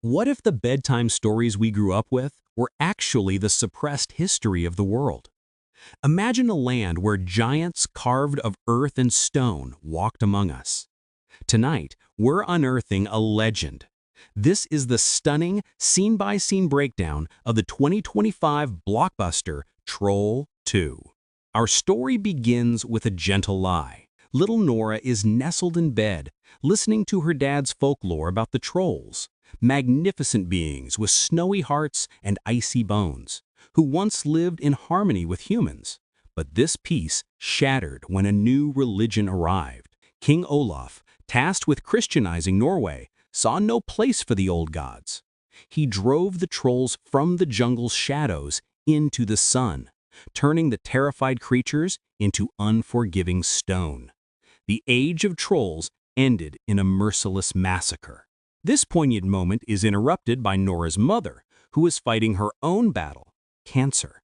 What if the bedtime stories we grew up with were actually the suppressed history of the world? Imagine a land where giants carved of earth and stone walked among us. Tonight, we're unearthing a legend. This is the stunning, scene-by-scene breakdown of the 2025 blockbuster Troll 2. Our story begins with a gentle lie. Little Nora is nestled in bed, listening to her dad's folklore about the trolls, magnificent beings with snowy hearts and icy bones, who once lived in harmony with humans. But this peace shattered when a new religion arrived. King Olaf, tasked with Christianizing Norway, saw no place for the old gods. He drove the trolls from the jungle's shadows into the sun, turning the terrified creatures into unforgiving stone. The age of trolls ended in a merciless massacre. This poignant moment is interrupted by Nora's mother, who is fighting her own battle, cancer.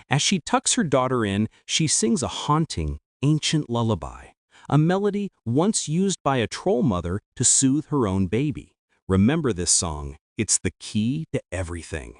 As she tucks her daughter in, she sings a haunting, ancient lullaby, a melody once used by a troll mother to soothe her own baby. Remember this song, it's the key to everything.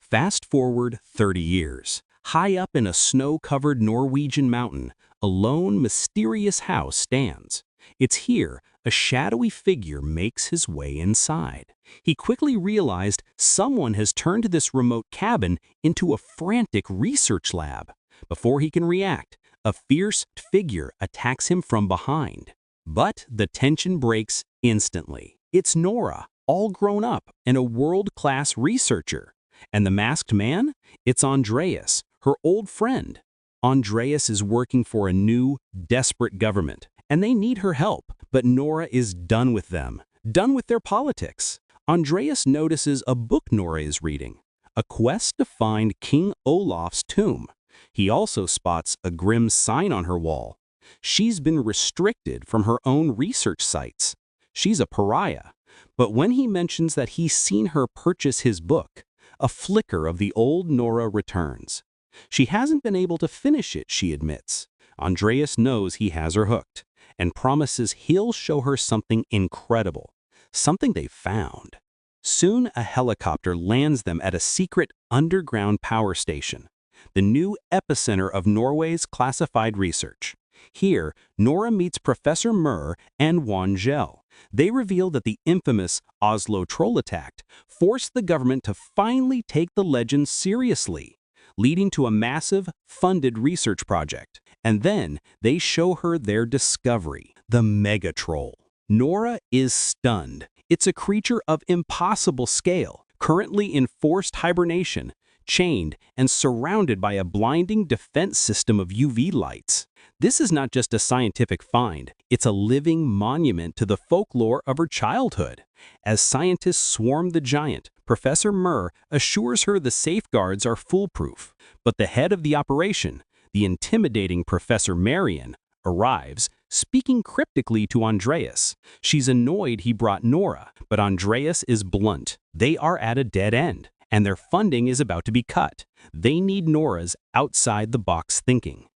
Fast forward 30 years. High up in a snow-covered Norwegian mountain, a lone, mysterious house stands. It's here a shadowy figure makes his way inside. He quickly realized someone has turned this remote cabin into a frantic research lab. Before he can react, a fierce figure attacks him from behind. But the tension breaks instantly. It's Nora, all grown up and a world-class researcher. And the masked man? It's Andreas, her old friend. Andreas is working for a new, desperate government, and they need her help. But Nora is done with them, done with their politics. Andreas notices a book Nora is reading, a quest to find King Olaf's tomb. He also spots a grim sign on her wall. She's been restricted from her own research sites. She's a pariah. But when he mentions that he's seen her purchase his book, a flicker of the old Nora returns. She hasn't been able to finish it, she admits. Andreas knows he has her hooked and promises he'll show her something incredible, something they've found. Soon, a helicopter lands them at a secret underground power station, the new epicenter of Norway's classified research. Here, Nora meets Professor Marion and Wangel. They reveal that the infamous Oslo troll attack forced the government to finally take the legend seriously, leading to a massive, funded research project. And then they show her their discovery, the mega-troll. Nora is stunned. It's a creature of impossible scale, currently in forced hibernation, chained and surrounded by a blinding defense system of UV lights. This is not just a scientific find, it's a living monument to the folklore of her childhood. As scientists swarm the giant, Professor Marion assures her the safeguards are foolproof. But the head of the operation, the intimidating Professor Marion, arrives, speaking cryptically to Andreas. She's annoyed he brought Nora, but Andreas is blunt. They are at a dead end, and their funding is about to be cut. They need Nora's outside-the-box thinking.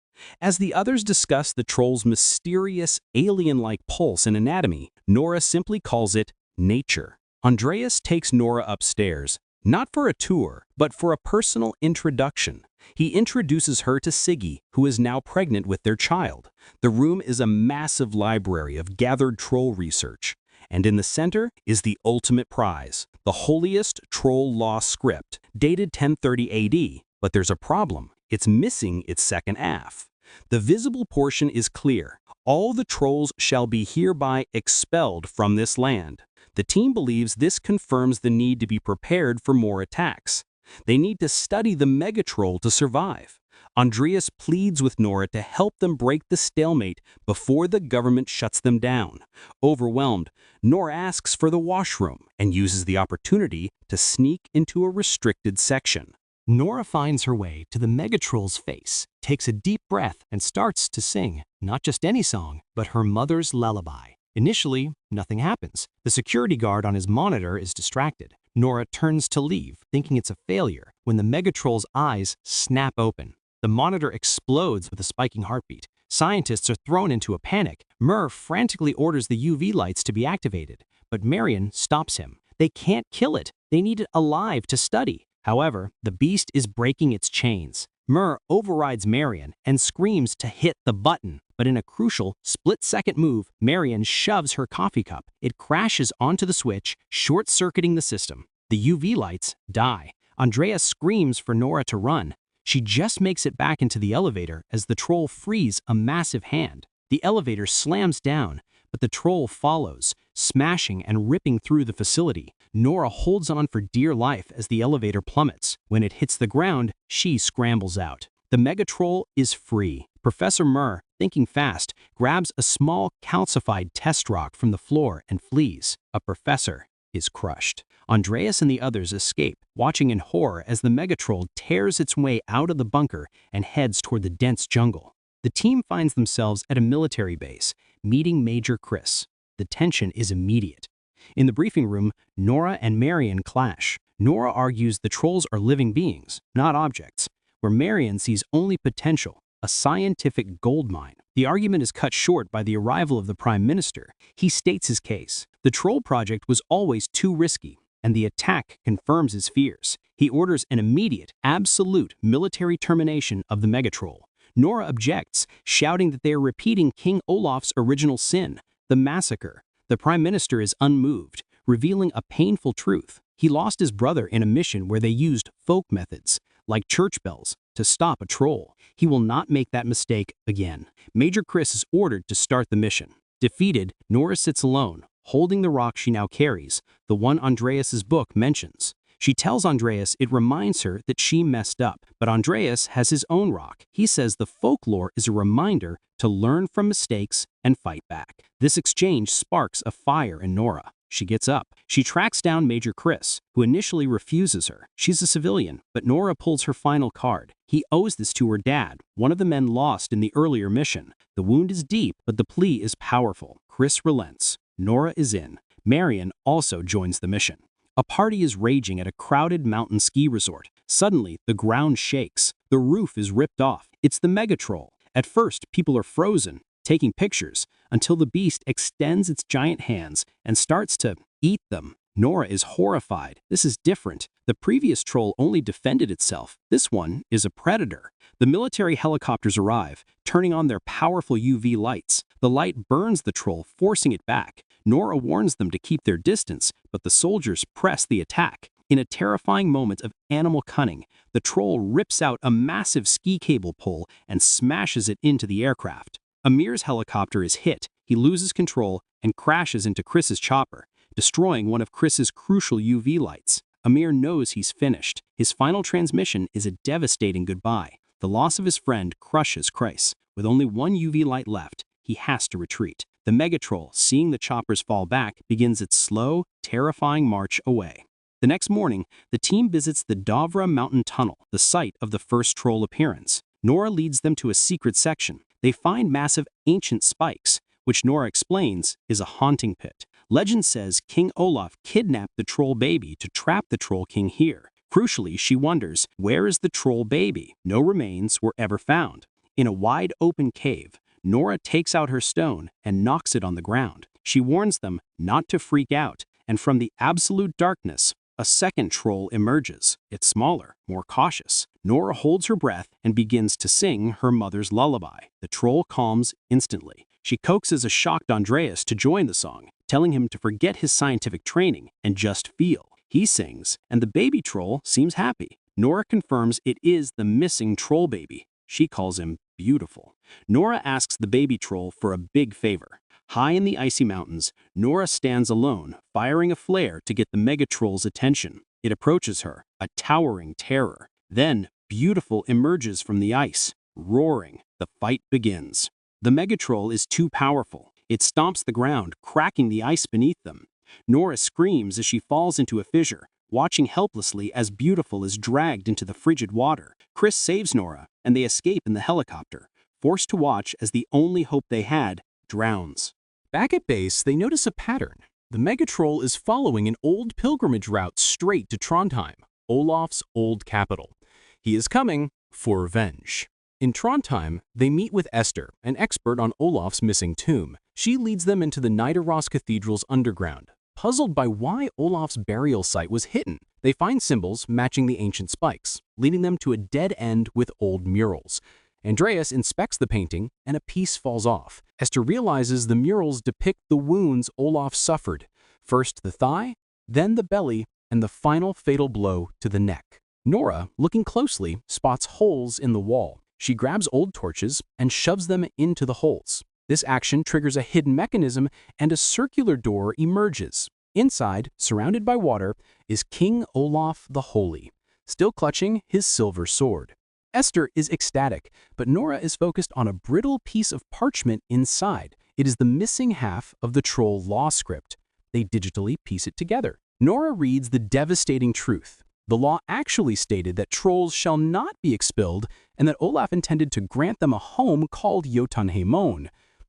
As the others discuss the troll's mysterious, alien-like pulse and anatomy, Nora simply calls it nature. Andreas takes Nora upstairs, not for a tour, but for a personal introduction. He introduces her to Siggy, who is now pregnant with their child. The room is a massive library of gathered troll research. And in the center is the ultimate prize, the holiest troll law script, dated 1030 AD. But there's a problem. It's missing its second half. The visible portion is clear. All the trolls shall be hereby expelled from this land. The team believes this confirms the need to be prepared for more attacks. They need to study the megatroll to survive. Andreas pleads with Nora to help them break the stalemate before the government shuts them down. Overwhelmed, Nora asks for the washroom and uses the opportunity to sneak into a restricted section. Nora finds her way to the megatroll's face, takes a deep breath, and starts to sing, not just any song, but her mother's lullaby. Initially, nothing happens. The security guard on his monitor is distracted. Nora turns to leave, thinking it's a failure, when the megatroll's eyes snap open. The monitor explodes with a spiking heartbeat. Scientists are thrown into a panic. Marion frantically orders the UV lights to be activated, but Marion stops him. They can't kill it. They need it alive to study. However, the beast is breaking its chains. Mur overrides Marion and screams to hit the button. But in a crucial, split-second move, Marion shoves her coffee cup. It crashes onto the switch, short-circuiting the system. The UV lights die. Andreas screams for Nora to run. She just makes it back into the elevator as the troll frees a massive hand. The elevator slams down, but the troll follows, smashing and ripping through the facility. Nora holds on for dear life as the elevator plummets. When it hits the ground, she scrambles out. The mega-troll is free. Professor Mur, thinking fast, grabs a small calcified test rock from the floor and flees. A professor is crushed. Andreas and the others escape, watching in horror as the mega-troll tears its way out of the bunker and heads toward the dense jungle. The team finds themselves at a military base, meeting Major Kris. The tension is immediate. In the briefing room, Nora and Marion clash. Nora argues the trolls are living beings, not objects, where Marion sees only potential, a scientific goldmine. The argument is cut short by the arrival of the Prime Minister. He states his case. The troll project was always too risky, and the attack confirms his fears. He orders an immediate, absolute military termination of the megatroll. Nora objects, shouting that they are repeating King Olaf's original sin, the massacre. The Prime Minister is unmoved, revealing a painful truth. He lost his brother in a mission where they used folk methods, like church bells, to stop a troll. He will not make that mistake again. Major Kris is ordered to start the mission. Defeated, Nora sits alone, holding the rock she now carries, the one Andreas's book mentions. She tells Andreas it reminds her that she messed up, but Andreas has his own rock. He says the folklore is a reminder to learn from mistakes and fight back. This exchange sparks a fire in Nora. She gets up. She tracks down Major Kris, who initially refuses her. She's a civilian, but Nora pulls her final card. He owes this to her dad, one of the men lost in the earlier mission. The wound is deep, but the plea is powerful. Kris relents. Nora is in. Marion also joins the mission. A party is raging at a crowded mountain ski resort. Suddenly, the ground shakes. The roof is ripped off. It's the megatroll. At first, people are frozen, taking pictures, until the beast extends its giant hands and starts to eat them. Nora is horrified. This is different. The previous troll only defended itself. This one is a predator. The military helicopters arrive, turning on their powerful UV lights. The light burns the troll, forcing it back. Nora warns them to keep their distance, but the soldiers press the attack. In a terrifying moment of animal cunning, the troll rips out a massive ski cable pole and smashes it into the aircraft. Amir's helicopter is hit. He loses control and crashes into Kris's chopper, destroying one of Kris's crucial UV lights. Amir knows he's finished. His final transmission is a devastating goodbye. The loss of his friend crushes Kris. With only one UV light left, he has to retreat. The megatroll, seeing the choppers fall back, begins its slow, terrifying march away. The next morning, the team visits the Dovra Mountain Tunnel, the site of the first troll appearance. Nora leads them to a secret section. They find massive ancient spikes, which Nora explains is a haunting pit. Legend says King Olaf kidnapped the troll baby to trap the troll king here. Crucially, she wonders, where is the troll baby? No remains were ever found. In a wide open cave, Nora takes out her stone and knocks it on the ground. She warns them not to freak out, and from the absolute darkness, a second troll emerges. It's smaller, more cautious. Nora holds her breath and begins to sing her mother's lullaby. The troll calms instantly. She coaxes a shocked Andreas to join the song, telling him to forget his scientific training and just feel. He sings, and the baby troll seems happy. Nora confirms it is the missing troll baby. She calls him beautiful. Nora asks the baby troll for a big favor. High in the icy mountains, Nora stands alone, firing a flare to get the megatroll's attention. It approaches her, a towering terror. Then, Beautiful emerges from the ice, roaring. The fight begins. The megatroll is too powerful. It stomps the ground, cracking the ice beneath them. Nora screams as she falls into a fissure, watching helplessly as Beautiful is dragged into the frigid water. Kris saves Nora, and they escape in the helicopter, forced to watch as the only hope they had drowns. Back at base, they notice a pattern. The megatroll is following an old pilgrimage route straight to Trondheim, Olaf's old capital. He is coming for revenge. In Trondheim, they meet with Esther, an expert on Olaf's missing tomb. She leads them into the Nidaros Cathedral's underground, puzzled by why Olaf's burial site was hidden. They find symbols matching the ancient spikes, leading them to a dead end with old murals. Andreas inspects the painting, and a piece falls off. Esther realizes the murals depict the wounds Olaf suffered, first the thigh, then the belly, and the final fatal blow to the neck. Nora, looking closely, spots holes in the wall. She grabs old torches and shoves them into the holes. This action triggers a hidden mechanism, and a circular door emerges. Inside, surrounded by water, is King Olaf the Holy, still clutching his silver sword. Esther is ecstatic, but Nora is focused on a brittle piece of parchment inside. It is the missing half of the troll law script. They digitally piece it together. Nora reads the devastating truth. The law actually stated that trolls shall not be expelled, and that Olaf intended to grant them a home called Jotunheimon.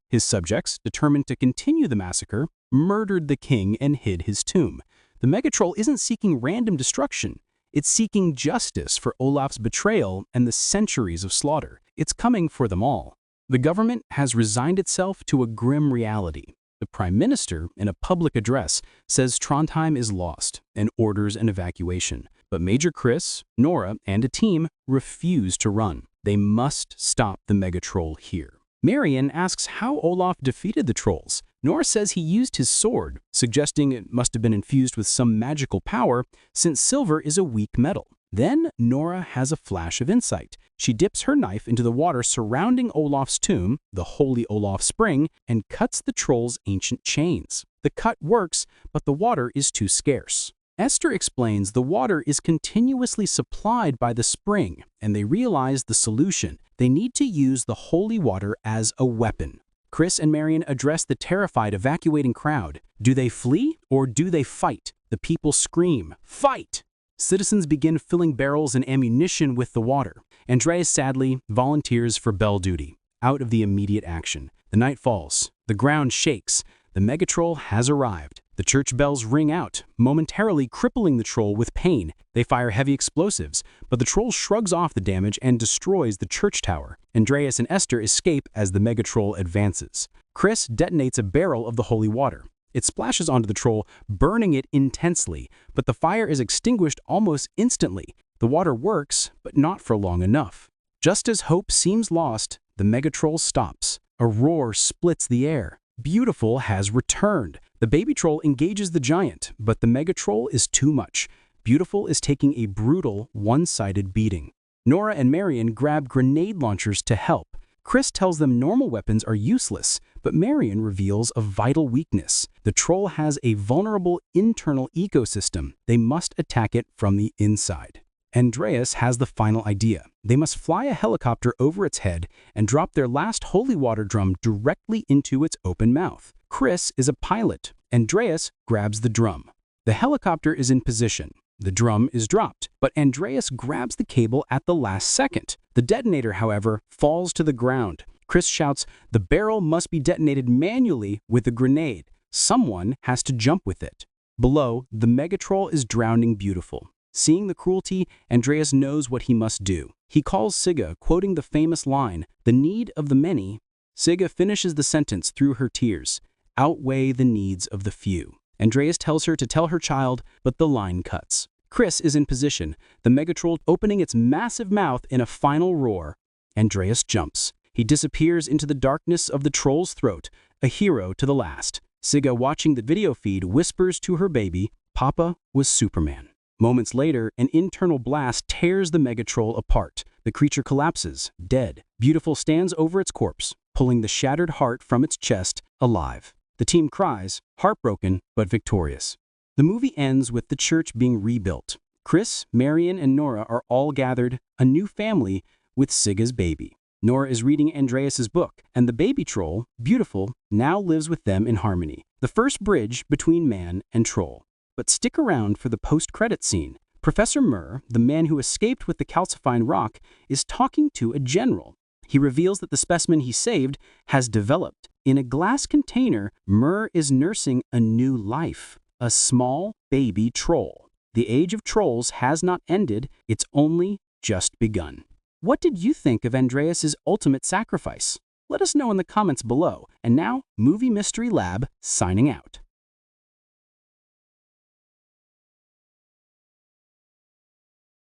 His subjects, determined to continue the massacre, murdered the king and hid his tomb. The Megatroll isn't seeking random destruction. It's seeking justice for Olaf's betrayal and the centuries of slaughter. It's coming for them all. The government has resigned itself to a grim reality. The Prime Minister, in a public address, says Trondheim is lost and orders an evacuation. But Major Kris, Nora, and a team refuse to run. They must stop the Megatroll here. Marion asks how Olaf defeated the trolls. Nora says he used his sword, suggesting it must have been infused with some magical power, since silver is a weak metal. Then Nora has a flash of insight. She dips her knife into the water surrounding Olaf's tomb, the Holy Olaf Spring, and cuts the troll's ancient chains. The cut works, but the water is too scarce. Esther explains the water is continuously supplied by the spring, and they realize the solution. They need to use the holy water as a weapon. Kris and Marion address the terrified evacuating crowd. Do they flee or do they fight? The people scream, "Fight!" Citizens begin filling barrels and ammunition with the water. Andreas sadly volunteers for bell duty, out of the immediate action. The night falls. The ground shakes. The Megatroll has arrived. The church bells ring out, momentarily crippling the troll with pain. They fire heavy explosives, but the troll shrugs off the damage and destroys the church tower. Andreas and Esther escape as the Megatroll advances. Kris detonates a barrel of the holy water. It splashes onto the troll, burning it intensely, but the fire is extinguished almost instantly. The water works, but not for long enough. Just as hope seems lost, the Megatroll stops. A roar splits the air. Beautiful has returned. The baby troll engages the giant, but the Megatroll is too much. Beautiful is taking a brutal, one-sided beating. Nora and Marion grab grenade launchers to help. Kris tells them normal weapons are useless, but Marion reveals a vital weakness. The troll has a vulnerable internal ecosystem. They must attack it from the inside. Andreas has the final idea. They must fly a helicopter over its head and drop their last holy water drum directly into its open mouth. Kris is a pilot. Andreas grabs the drum. The helicopter is in position. The drum is dropped, but Andreas grabs the cable at the last second. The detonator, however, falls to the ground. Kris shouts, "The barrel must be detonated manually with a grenade. Someone has to jump with it." Below, the Megatroll is drowning Beautiful. Seeing the cruelty, Andreas knows what he must do. He calls Sigga, quoting the famous line, "The need of the many." Sigga finishes the sentence through her tears, "outweigh the needs of the few." Andreas tells her to tell her child, but the line cuts. Kris is in position, the Megatroll opening its massive mouth in a final roar. Andreas jumps. He disappears into the darkness of the troll's throat, a hero to the last. Sigga, watching the video feed, whispers to her baby, "Papa was Superman." Moments later, an internal blast tears the Megatroll apart. The creature collapses, dead. Beautiful stands over its corpse, pulling the shattered heart from its chest, alive. The team cries, heartbroken but victorious. The movie ends with the church being rebuilt. Kris, Marion, and Nora are all gathered, a new family, with Sigga's baby. Nora is reading Andreas's book, and the baby troll, Beautiful, now lives with them in harmony. The first bridge between man and troll. But stick around for the post-credit scene. Professor Marion, the man who escaped with the calcifying rock, is talking to a general. He reveals that the specimen he saved has developed. In a glass container, Marion is nursing a new life, a small baby troll. The age of trolls has not ended, it's only just begun. What did you think of Andreas's ultimate sacrifice? Let us know in the comments below. And now, Movie Mystery Lab signing out.